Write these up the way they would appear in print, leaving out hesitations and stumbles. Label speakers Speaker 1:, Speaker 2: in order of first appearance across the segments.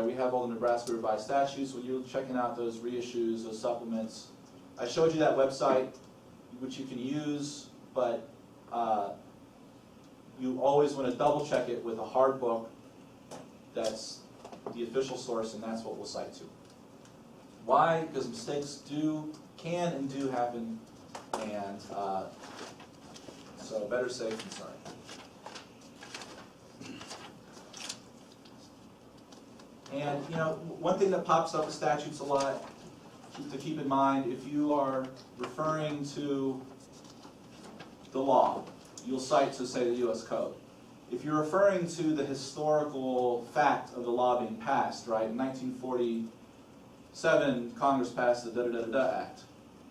Speaker 1: We have all the Nebraska revised statutes. When you're checking out those reissues, those supplements, I showed you that website, which you can use, but you always want to double check it with a hard book that's the official source, and that's what we'll cite to. Why? Because mistakes can and do happen, and so better safe than sorry. And one thing that pops up in statutes a lot to keep in mind, if you are referring to the law, you'll cite to say the U.S. Code. If you're referring to the historical fact of the law being passed, right, in 1947, Congress passed the da-da-da-da-da Act,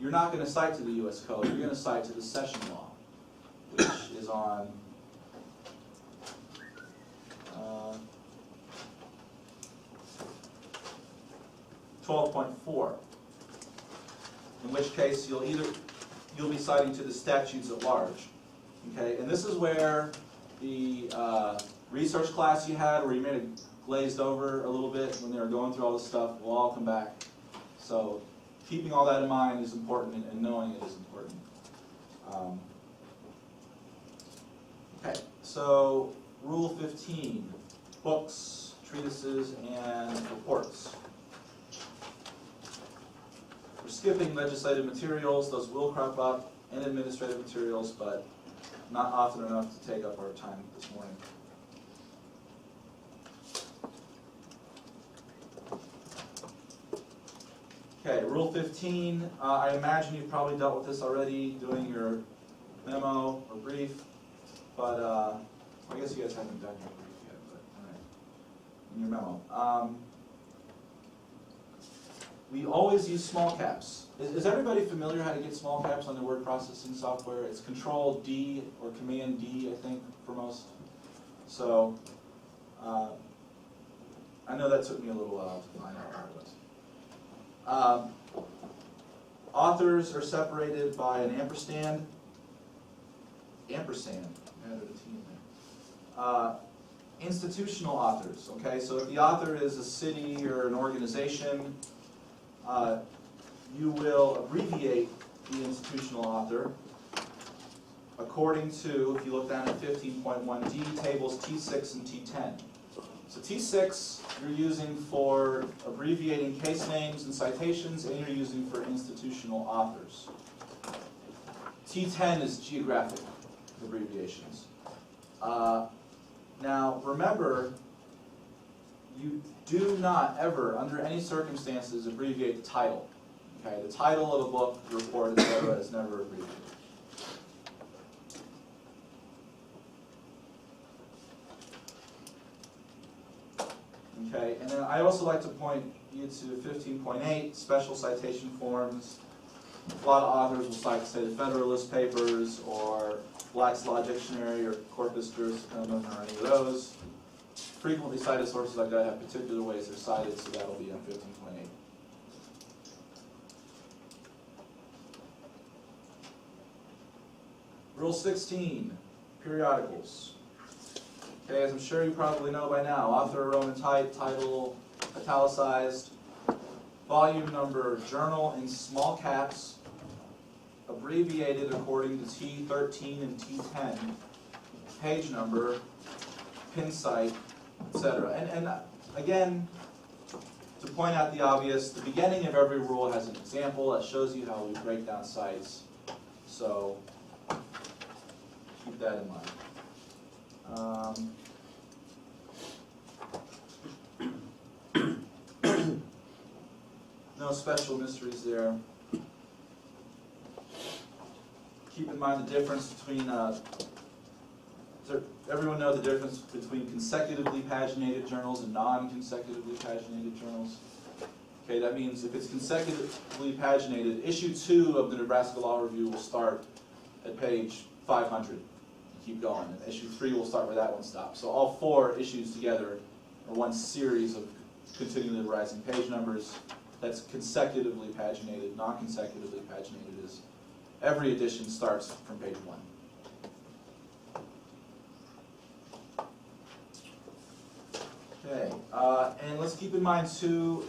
Speaker 1: you're not going to cite to the U.S. Code, you're going to cite to the session law, which is on 12.4, in which case you'll be citing to the statutes at large. Okay, and this is where the research class you had, where you made it glazed over a little bit when they were going through all this stuff, will all come back. So keeping all that in mind is important, and knowing it is important. Okay, so Rule 15, books, treatises, and reports. We're skipping legislative materials. Those will crop up, and administrative materials, but not often enough to take up our time this morning. Okay, Rule 15. I imagine you've probably dealt with this already doing your memo or brief, but I guess you guys haven't done your brief yet, but all right, in your memo. We always use small caps. Is everybody familiar how to get small caps on their word processing software? It's Control D or Command D, I think, for most. So I know that took me a little while to find out how it was. Authors are separated by an ampersand. Ampersand. Added a T in there. Institutional authors. Okay, so if the author is a city or an organization, you will abbreviate the institutional author according to, if you look down at 15.1D, tables T6 and T10. So T6 you're using for abbreviating case names and citations, and you're using for institutional authors. T10 is geographic abbreviations. Now remember, you do not ever, under any circumstances, abbreviate the title. Okay, the title of a book, report, etc., is never abbreviated. Okay, and then I also like to point you to 15.8, special citation forms. A lot of authors will cite, say, the Federalist Papers or Black's Law Dictionary or Corpus Jurisdictionum or any of those. Frequently cited sources like that have particular ways they're cited, so that'll be on 15.8. Rule 16, periodicals. Okay, as I'm sure you probably know by now, author, Roman type, title, italicized, volume number, journal in small caps, abbreviated according to T13 and T10, page number, pin site, etc. And again, to point out the obvious, the beginning of every rule has an example that shows you how we break down sites. So keep that in mind. No special mysteries there. Keep in mind the difference between, does everyone know the difference between consecutively paginated journals and non-consecutively paginated journals? Okay, that means if it's consecutively paginated, issue 2 of the Nebraska Law Review will start at page 500. Keep going, and issue 3 will start where that one stops. So all 4 issues together are one series of continually rising page numbers. That's consecutively paginated. Non-consecutively paginated is every edition starts from page 1. Okay, and let's keep in mind too,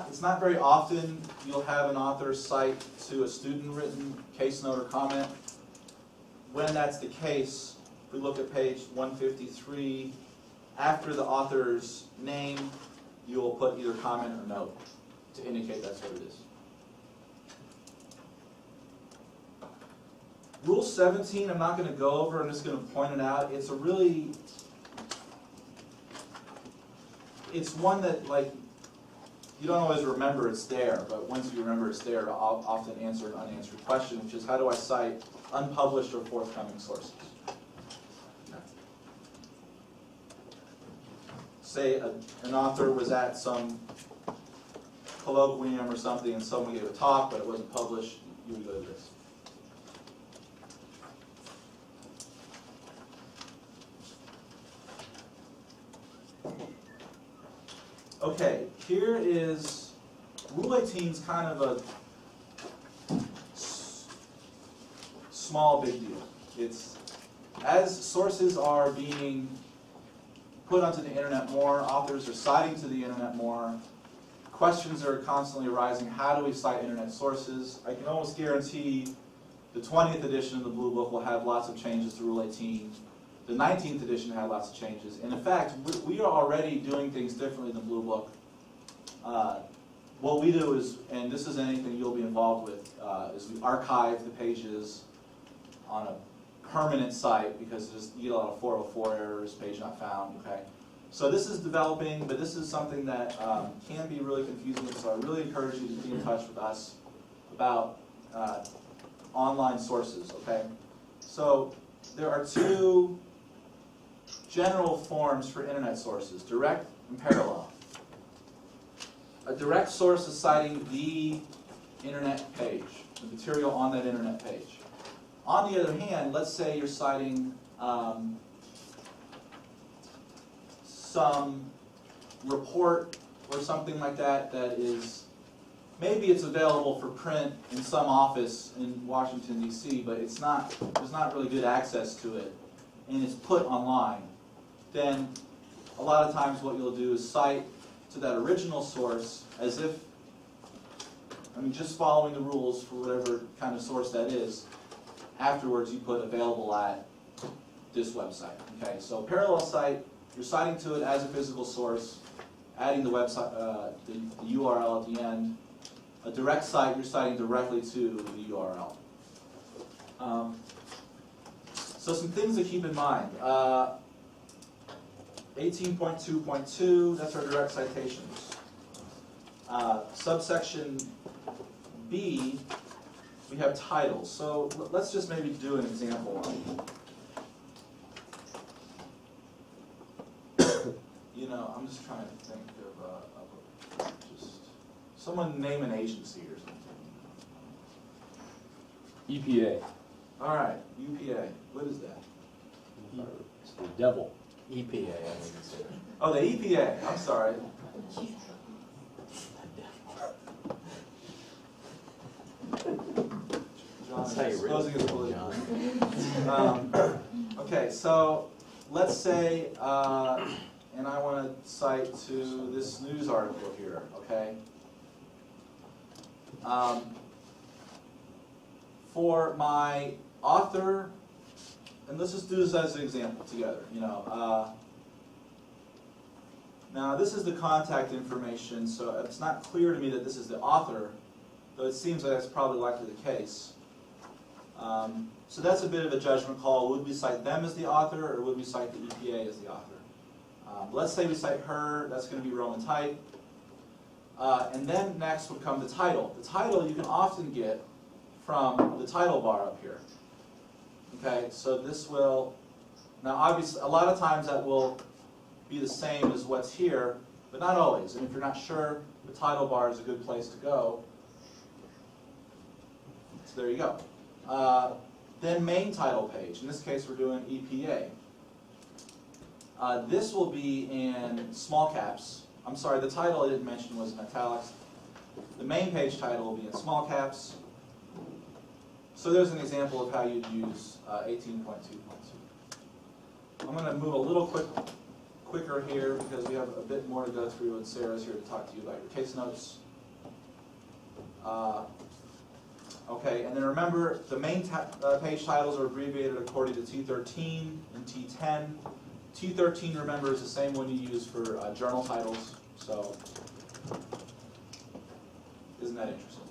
Speaker 1: it's not very often you'll have an author cite to a student-written case note or comment. When that's the case, if we look at page 153, after the author's name, you'll put either comment or note to indicate that's what it is. Rule 17, I'm not going to go over, I'm just going to point it out. It's one that, like, you don't always remember it's there, but once you remember it's there, it'll often answer an unanswered question, which is, how do I cite unpublished or forthcoming sources? Say an author was at some colloquium or something and someone gave a talk, but it wasn't published, you would go to this. Okay, here is, Rule 18 is kind of a small big deal. It's, as sources are being put onto the internet more, authors are citing to the internet more, questions are constantly arising, how do we cite internet sources? I can almost guarantee the 20th edition of the Blue Book will have lots of changes to Rule 18. The 19th edition had lots of changes. And in fact, we are already doing things differently than Blue Book. What we do is, and this is anything you'll be involved with, is we archive the pages on a permanent site because you get a lot of 404 errors, page not found, okay? So this is developing, but this is something that can be really confusing, so I really encourage you to be in touch with us about online sources, okay? So there are two general forms for internet sources, direct and parallel. A direct source is citing the internet page, the material on that internet page. On the other hand, let's say you're citing some report or something like that that is, maybe it's available for print in some office in Washington, D.C., but there's not really good access to it, and it's put online. Then a lot of times what you'll do is cite to that original source as if, just following the rules for whatever kind of source that is. Afterwards you put available at this website. Okay, so parallel site, you're citing to it as a physical source, adding the website, the URL at the end. A direct site, you're citing directly to the URL. So some things to keep in mind. 18.2.2, that's our direct citations. Subsection B, we have titles. So let's just maybe do an example. I'm just trying to think of just someone name an agency or something.
Speaker 2: EPA.
Speaker 1: All right, EPA. What is that?
Speaker 2: It's the devil.
Speaker 3: EPA, I think it's it.
Speaker 1: Oh, the EPA. I'm sorry. John
Speaker 3: That's how you
Speaker 1: is
Speaker 3: really
Speaker 1: exposing his
Speaker 3: feel,
Speaker 1: political. Okay, so let's say, and I want to cite to this news article here, okay? For my author, and let's just do this as an example together, now this is the contact information, so it's not clear to me that this is the author, though it seems like that's probably likely the case. So that's a bit of a judgment call. Would we cite them as the author, or would we cite the EPA as the author? Let's say we cite her, that's going to be Roman type. And then next would come the title. The title you can often get from the title bar up here. Okay, so this will, now obviously a lot of times that will be the same as what's here, but not always. And if you're not sure, the title bar is a good place to go. So there you go. Then main title page. In this case we're doing EPA. This will be in small caps. I'm sorry, the title I didn't mention was in italics. The main page title will be in small caps. So there's an example of how you'd use 18.2.2. I'm going to move a little quicker here because we have a bit more to go through, and Sarah's here to talk to you about your case notes. Okay, and then remember, the main page titles are abbreviated according to T13 and T10. T13, remember, is the same one you use for journal titles, so isn't that interesting?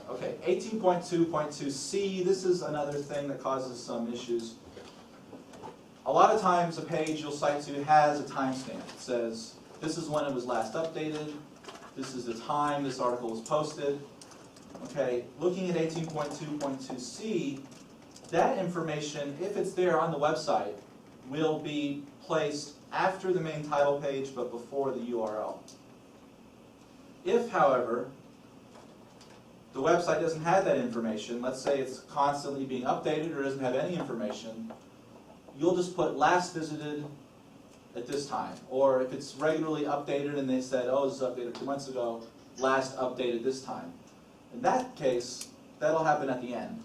Speaker 1: Okay, 18.2.2c, this is another thing that causes some issues. A lot of times a page you'll cite to has a timestamp. It says, this is when it was last updated, this is the time this article was posted. Okay, looking at 18.2.2c, that information, if it's there on the website, will be placed after the main title page but before the URL. If, however, the website doesn't have that information, let's say it's constantly being updated or doesn't have any information, you'll just put last visited at this time. Or if it's regularly updated and they said, oh, this was updated 2 months ago, last updated this time. In that case, that'll happen at the end,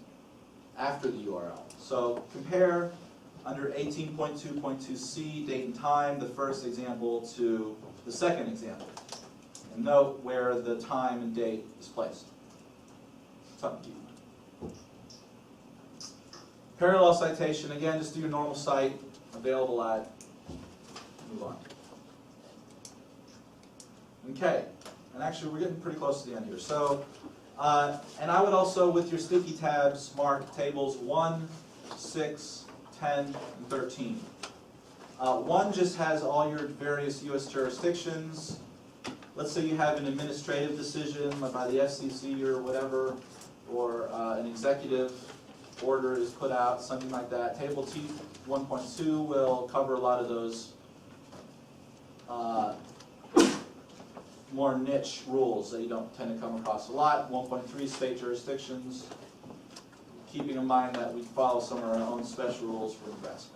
Speaker 1: after the URL. So compare under 18.2.2c, date and time, the first example to the second example. And note where the time and date is placed. It's up to you. Parallel citation, again, just do your normal cite, available at, move on. Okay, and actually we're getting pretty close to the end here. So, and I would also, with your sticky tabs, mark tables 1, 6, 10, and 13. 1 just has all your various U.S. jurisdictions. Let's say you have an administrative decision by the FCC or whatever, or an executive order is put out, something like that. Table T 1.2 will cover a lot of those more niche rules that you don't tend to come across a lot. 1.3 state jurisdictions, keeping in mind that we follow some of our own special rules for Nebraska.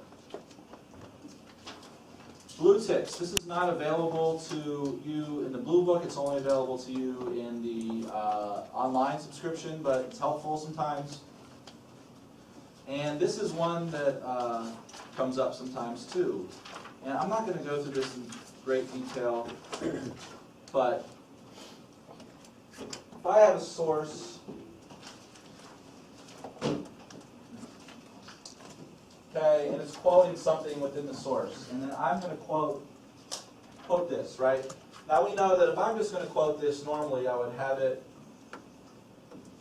Speaker 1: Blue ticks, this is not available to you in the Blue Book, it's only available to you in the online subscription, but it's helpful sometimes. And this is one that comes up sometimes too. And I'm not going to go through this in great detail, but if I have a source, okay, and it's quoting something within the source, and then I'm going to quote this, right? Now we know that if I'm just going to quote this normally, I would have it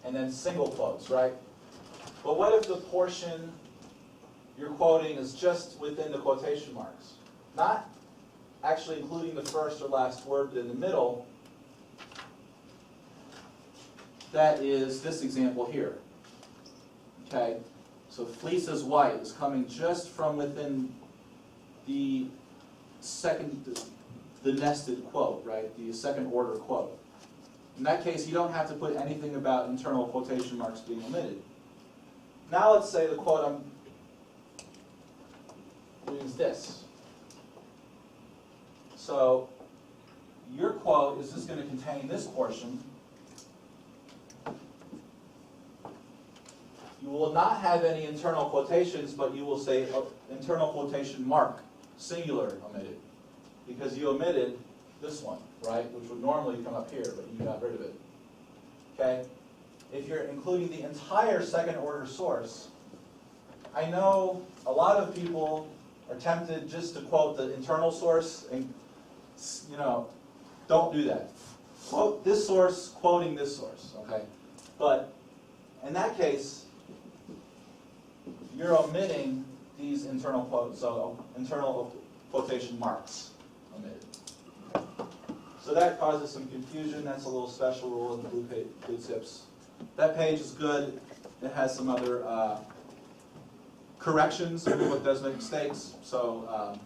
Speaker 1: and then single quotes, right? But what if the portion you're quoting is just within the quotation marks? Not actually including the first or last word, but in the middle. That is this example here. Okay? So fleece is white is coming just from within the the nested quote, right? The second order quote. In that case, you don't have to put anything about internal quotation marks being omitted. Now let's say the quote I'm doing is this. So your quote is just going to contain this portion. You will not have any internal quotations, but you will say internal quotation mark, singular omitted, because you omitted this one, right, which would normally come up here, but you got rid of it. Okay? If you're including the entire second order source, I know a lot of people are tempted just to quote the internal source, and don't do that. Quote this source, quoting this source, okay? But in that case, you're omitting these internal quotes, so internal quotation marks omitted. Okay. So that causes some confusion. That's a little special rule in the blue tips. That page is good. It has some other corrections. Blue Book does make mistakes, so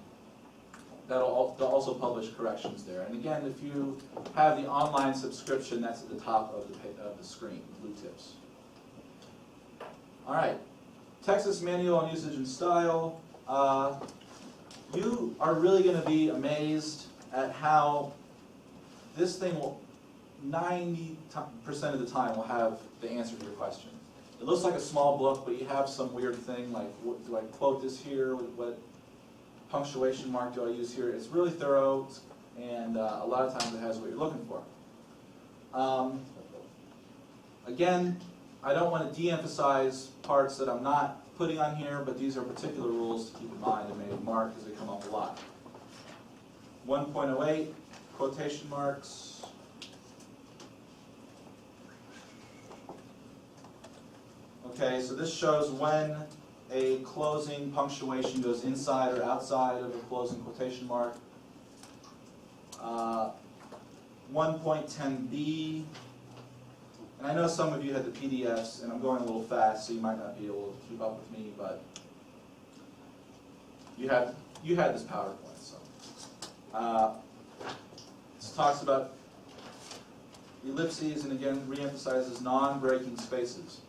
Speaker 1: they'll also publish corrections there. And again, if you have the online subscription, that's at the top of the screen, blue tips. All right. Texas Manual on Usage and Style. You are really going to be amazed at how this thing will, 90% of the time, will have the answer to your question. It looks like a small book, but you have some weird thing like, do I quote this here? punctuation mark do I use here? It's really thorough, and a lot of times it has what you're looking for. Again, I don't want to de-emphasize parts that I'm not putting on here, but these are particular rules to keep in mind and maybe mark because they come up a lot. 1.08, quotation marks. Okay, so this shows when a closing punctuation goes inside or outside of a closing quotation mark. 1.10b, and I know some of you had the PDFs, and I'm going a little fast, so you might not be able to keep up with me, but you had this PowerPoint, so. This talks about ellipses, and again, re-emphasizes non-breaking spaces.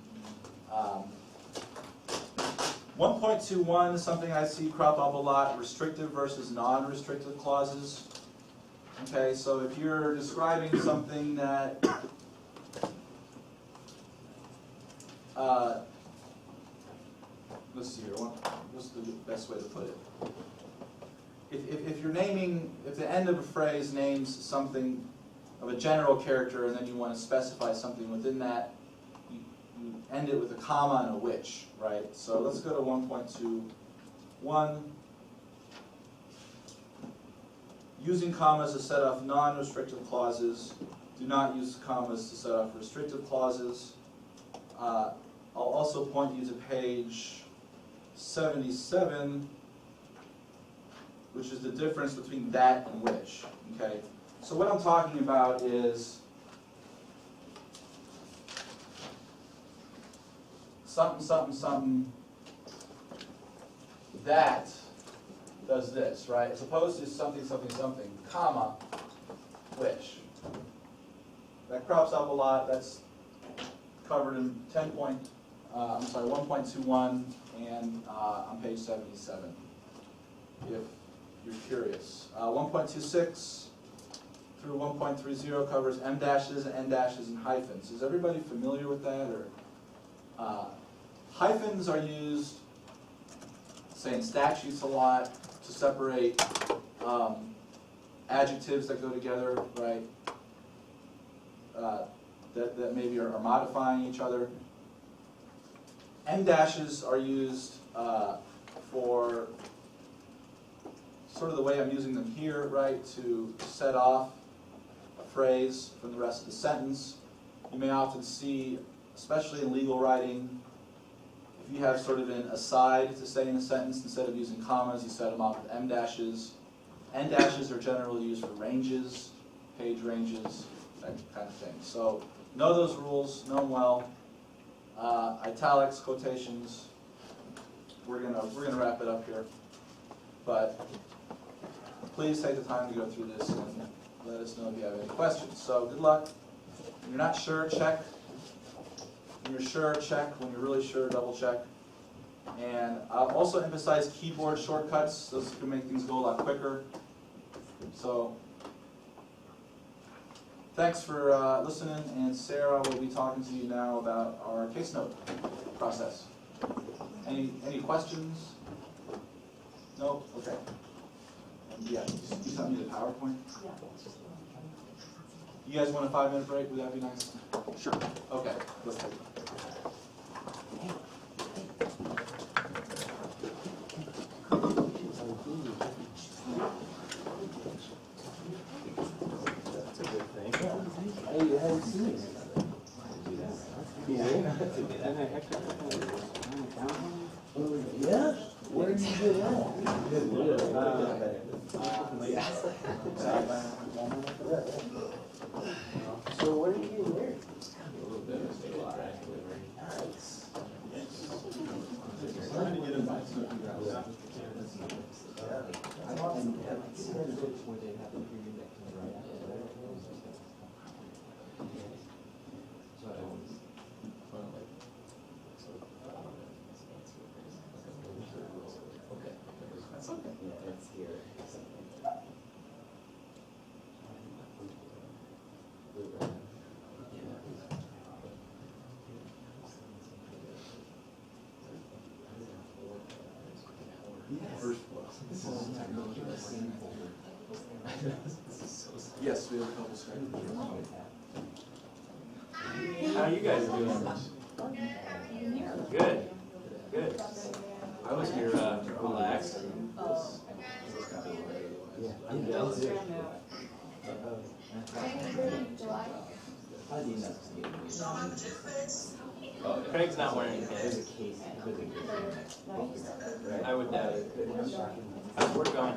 Speaker 1: 1.21 is something I see crop up a lot, restrictive versus non-restrictive clauses. Okay, so if you're describing something that let's see here, what's the best way to put it? If you're naming, if the end of a phrase names something of a general character and then you want to specify something within that, you end it with a comma and a which, right? So let's go to 1.21. Using commas to set off non-restrictive clauses. Do not use commas to set off restrictive clauses. I'll also point you to page 77, which is the difference between that and which. Okay? So what I'm talking about is something, something, something that does this, right? As opposed to something, something, something, comma, which. That crops up a lot. That's covered in 1.21 and on page 77, if you're curious. 1.26 through 1.30 covers M dashes, N dashes, and hyphens. Is everybody familiar with that? Or hyphens are used, say, in statutes a lot to separate adjectives that go together, right? That maybe are modifying each other. N dashes are used for sort of the way I'm using them here, right, to set off a phrase from the rest of the sentence. You may often see, especially in legal writing, if you have sort of an aside to say in a sentence, instead of using commas, you set them off with M dashes. N dashes are generally used for ranges, page ranges, that kind of thing. So know those rules, know them well. Italics, quotations. We're gonna wrap it up here, but please take the time to go through this and let us know if you have any questions. So good luck. When you're not sure, check. When you're sure, check. When you're really sure, double check. And I'll also emphasize keyboard shortcuts. Those can make things go a lot quicker. So thanks for listening, and Sarah will be talking to you now about our case note process. Any questions? No? Okay. Yeah, you sent me the PowerPoint?
Speaker 4: Yeah.
Speaker 1: You guys want a 5-minute break? Would that be nice? Sure. Okay, let's take it.
Speaker 3: That's a good thing.
Speaker 2: Hey, you haven't seen it. Yeah? Where did you do that? So where did you get married? Nice.
Speaker 1: That's okay. Yes, we have a couple seconds.
Speaker 4: How are you guys doing? Good, good.
Speaker 1: I was here,
Speaker 4: Relaxed.
Speaker 2: I'm jealous.
Speaker 4: Craig's not wearing his. I would doubt it. How's work going?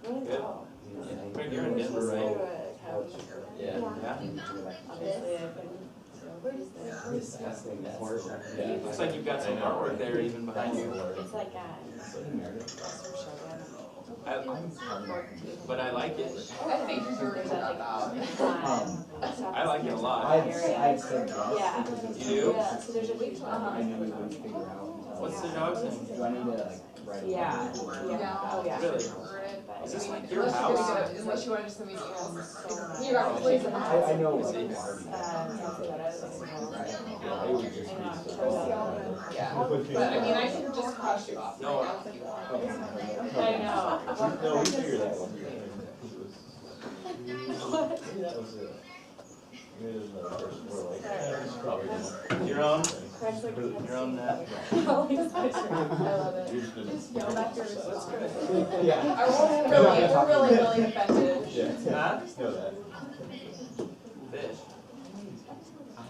Speaker 4: Good. Craig, you're in Denver, right? Yeah. Looks like you've got some artwork there even behind you.
Speaker 5: It's like
Speaker 4: But I like it.
Speaker 5: I think yours
Speaker 4: I like it a lot.
Speaker 2: I'd said yes.
Speaker 5: Yeah.
Speaker 4: You do?
Speaker 5: Yeah, so there's a big
Speaker 2: I knew we would figure out.
Speaker 4: What's the dog's name?
Speaker 2: Do I need to like write it?
Speaker 5: Yeah, yeah, oh yeah.
Speaker 4: Really? Is this like your house?
Speaker 6: Unless you want to just send me emails.
Speaker 5: You got to please
Speaker 2: I know what
Speaker 4: Is it?
Speaker 6: Yeah, but I mean, I can just cross you off.
Speaker 4: No.
Speaker 5: I know.
Speaker 3: No, we figured that one. That was it. Maybe there's another person we're like, it's probably not.
Speaker 4: Your own?
Speaker 5: Craig's like,
Speaker 4: Your own
Speaker 5: I love it.
Speaker 3: You're just gonna-
Speaker 5: Just go back to your response.
Speaker 2: Yeah.
Speaker 6: I won't really, we're really offended.
Speaker 3: Yeah.
Speaker 4: Huh?
Speaker 3: Know that.
Speaker 4: Fish.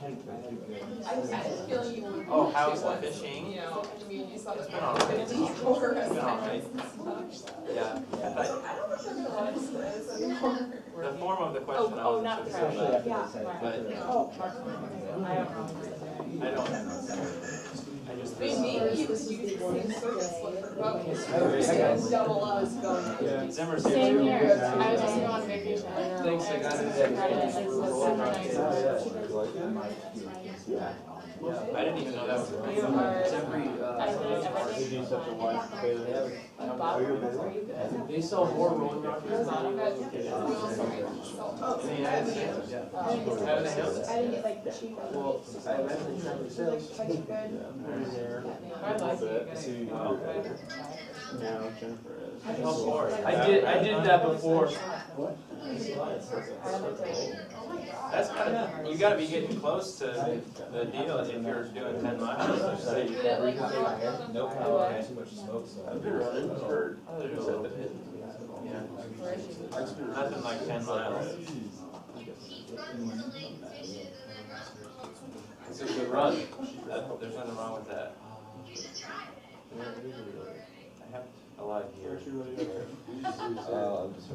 Speaker 6: I just feel you would.
Speaker 4: Oh, how's the fishing?
Speaker 6: You know, I mean, you saw
Speaker 4: It's
Speaker 6: the
Speaker 4: been alright.
Speaker 6: It's been
Speaker 4: alright. Yeah.
Speaker 6: I don't know if I'm gonna want to say this anymore.
Speaker 4: The form of the question I
Speaker 5: Oh,
Speaker 4: wasn't
Speaker 5: not
Speaker 4: sure
Speaker 5: Craig.
Speaker 4: about.
Speaker 5: Yeah.
Speaker 4: But
Speaker 5: Oh, Mark's I don't know.
Speaker 4: I don't. I just.
Speaker 6: I mean, maybe he was using the same service, but his double O's going.
Speaker 4: Zimmer's here
Speaker 5: Same
Speaker 4: too.
Speaker 5: here. I was just going on vacation.
Speaker 4: Thanks, I got it. I didn't even know that was a thing.
Speaker 5: It's
Speaker 4: every,
Speaker 3: They do such a wide scale.
Speaker 4: They sell more rolling rockets than
Speaker 5: I didn't get like the cheap one.
Speaker 3: Well, I imagine trying to sell.
Speaker 5: Like good.
Speaker 3: I like it. Now Jennifer is.
Speaker 4: Oh, Lord. I did that before. That's kind of, you gotta be getting close to the deal if you're doing 10 miles.
Speaker 3: Nope.
Speaker 4: Okay.
Speaker 3: Too much smoke, so.
Speaker 4: I've been running for, yeah. Nothing like 10 miles. It's a good run. There's nothing wrong with that. I have a lot of gear.
Speaker 3: I'm just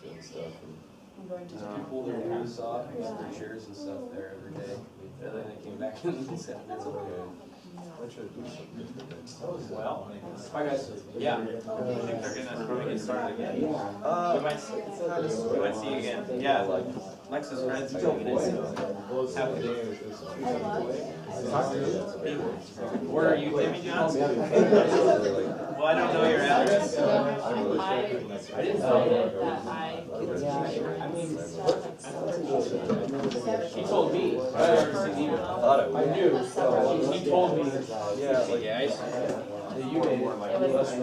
Speaker 3: doing stuff.
Speaker 5: I'm going to.
Speaker 4: No.
Speaker 7: Pull their roofs off, and got their chairs and stuff there every day. And then they came back and said, it's okay.
Speaker 4: Well,
Speaker 7: Bye guys.
Speaker 4: yeah. I think they're gonna probably get started again. We might see you again. Yeah, Lexus friends are doing it. Where are you, Timmy Johnson? Well, I don't know your address.
Speaker 5: I decided that
Speaker 4: He told me. I never seen email.
Speaker 3: I thought it
Speaker 4: I knew. He told me.
Speaker 3: Yeah, like,
Speaker 4: That you made it less than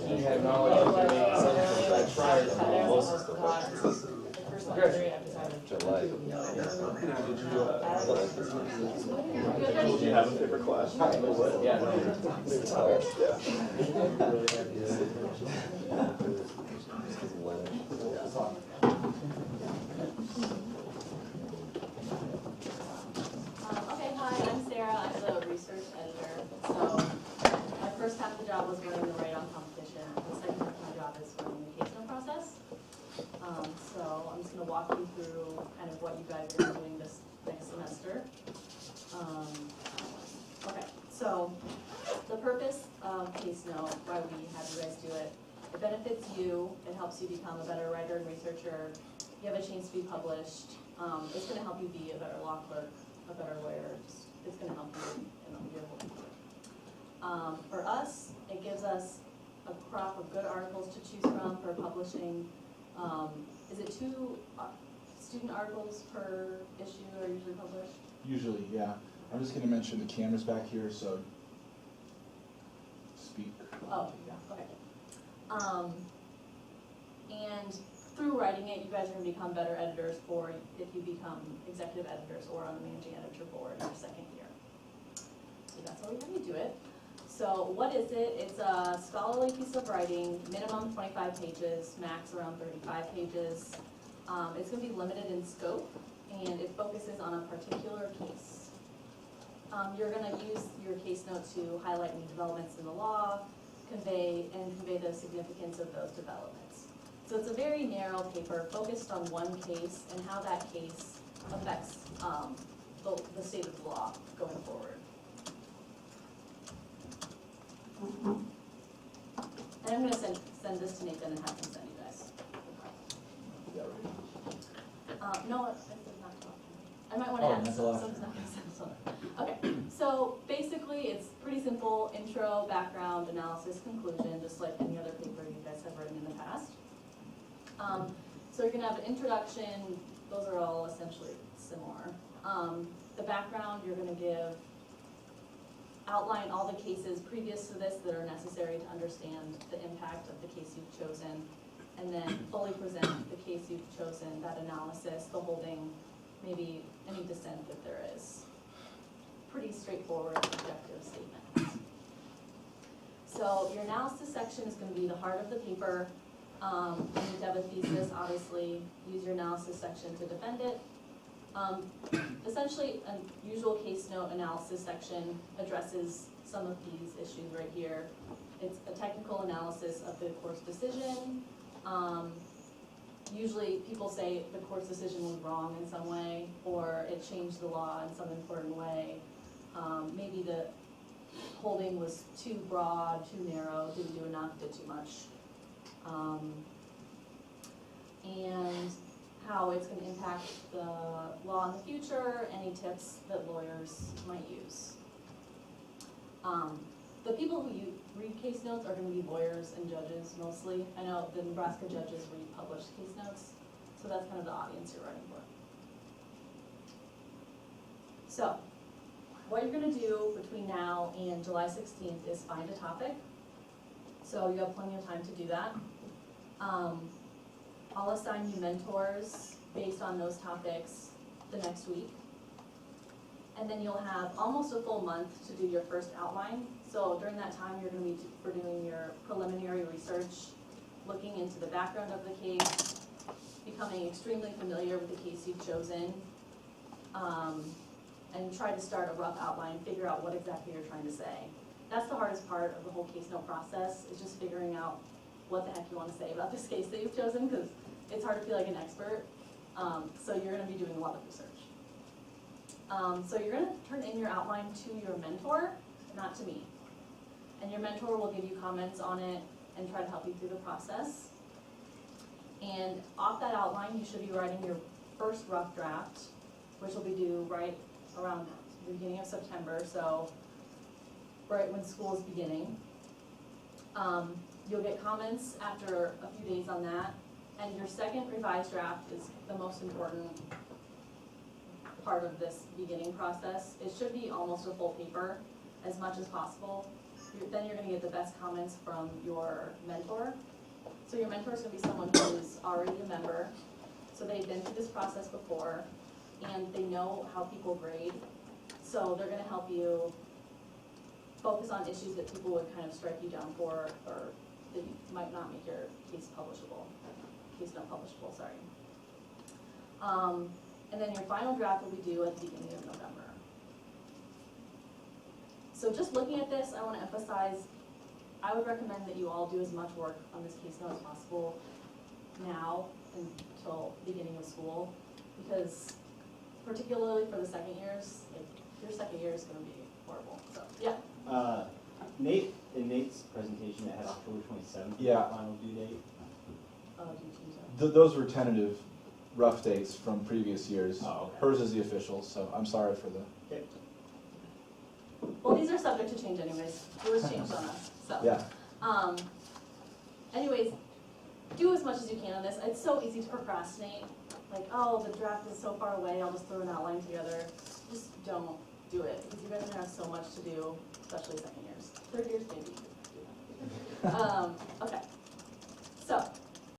Speaker 4: he had knowledge of the like prior to
Speaker 3: July.
Speaker 4: Did you have a paper class? Yeah.
Speaker 5: Okay, hi, I'm Sarah. I'm the research editor. So my first half of the job was running the write-on competition. The second half of my job is running the case note process. So I'm just going to walk you through kind of what you guys are doing this next semester. Okay, so the purpose of case note, why we have you guys do it, it benefits you, it helps you become a better writer and researcher, you have a chance to be published, it's going to help you be a better law clerk, a better lawyer, it's going to help you in your whole career. For us, it gives us a crop of good articles to choose from for publishing. Is it 2 student articles per issue are usually published?
Speaker 8: Usually, yeah. I'm just gonna mention the cameras back here, so speak
Speaker 5: Oh, yeah, okay. And through writing it, you guys are gonna become better editors for if you become executive editors or on the managing editor board in your second year. So that's why we have you do it. So what is it? It's a scholarly piece of writing, minimum 25 pages, max around 35 pages. It's gonna be limited in scope, and it focuses on a particular case. You're gonna use your case note to highlight new developments in the law, convey the significance of those developments. So it's a very narrow paper focused on one case and how that case affects the state of the law going forward. And I'm gonna send this to Nathan and have him send you guys. No, I said not to. I might wanna add, so it's not gonna send this one. Okay, so basically it's pretty simple, intro, background, analysis, conclusion, just like any other paper you guys have written in the past. So you're gonna have an introduction, those are all essentially similar. The background, you're gonna outline all the cases previous to this that are necessary to understand the impact of the case you've chosen, and then fully present the case you've chosen, that analysis, the holding, maybe any dissent that there is. Pretty straightforward objective statement. So your analysis section is going to be the heart of the paper. You need to have a thesis, obviously. Use your analysis section to defend it. Essentially, a usual case note analysis section addresses some of these issues right here. It's a technical analysis of the court's decision. Usually people say the court's decision was wrong in some way, or it changed the law in some important way. Maybe the holding was too broad, too narrow, didn't do enough, did too much. And how it's going to impact the law in the future, any tips that lawyers might use. The people who read case notes are going to be lawyers and judges mostly. I know the Nebraska judges read published case notes, so that's kind of the audience you're writing for. So, what you're going to do between now and July 16th is find a topic. So you have plenty of time to do that. I'll assign you mentors based on those topics the next week. And then you'll have almost a full month to do your first outline. So during that time, you're going to be doing your preliminary research, looking into the background of the case, becoming extremely familiar with the case you've chosen, and try to start a rough outline, figure out what exactly you're trying to say. That's the hardest part of the whole case note process, is just figuring out what the heck you want to say about this case that you've chosen, because it's hard to feel like an expert. So you're going to be doing a lot of research. So you're going to turn in your outline to your mentor, not to me. And your mentor will give you comments on it and try to help you through the process. And off that outline, you should be writing your first rough draft, which will be due right around the beginning of September, so right when school is beginning. You'll get comments after a few days on that, and your second revised draft is the most important part of this beginning process. It should be almost a full paper, as much as possible. Then you're going to get the best comments from your mentor. So your mentor is going to be someone who's already a member, so they've been through this process before, and they know how people grade. So they're going to help you focus on issues that people would kind of strike you down for, or that might not make your case publishable. Case not publishable, sorry. And then your final draft will be due at the beginning of November. So just looking at this, I want to emphasize, I would recommend that you all do as much work on this case note as possible now until the beginning of school, because particularly for the second years, like, your second year is going to be horrible. So yeah.
Speaker 8: Nate, in Nate's presentation, it had October 27th
Speaker 1: Yeah.
Speaker 8: final due date.
Speaker 5: Do you choose that?
Speaker 1: Those were tentative rough dates from previous years.
Speaker 8: Oh, okay.
Speaker 1: Hers is the official, so I'm sorry for the.
Speaker 8: Okay.
Speaker 5: Well, these are subject to change anyways. It was changed on us, so.
Speaker 1: Yeah.
Speaker 5: Anyways, do as much as you can on this. It's so easy to procrastinate. Like, oh, the draft is so far away, I'll just throw an outline together. Just don't do it, because you guys are gonna have so much to do, especially second years. Third years, maybe. Okay,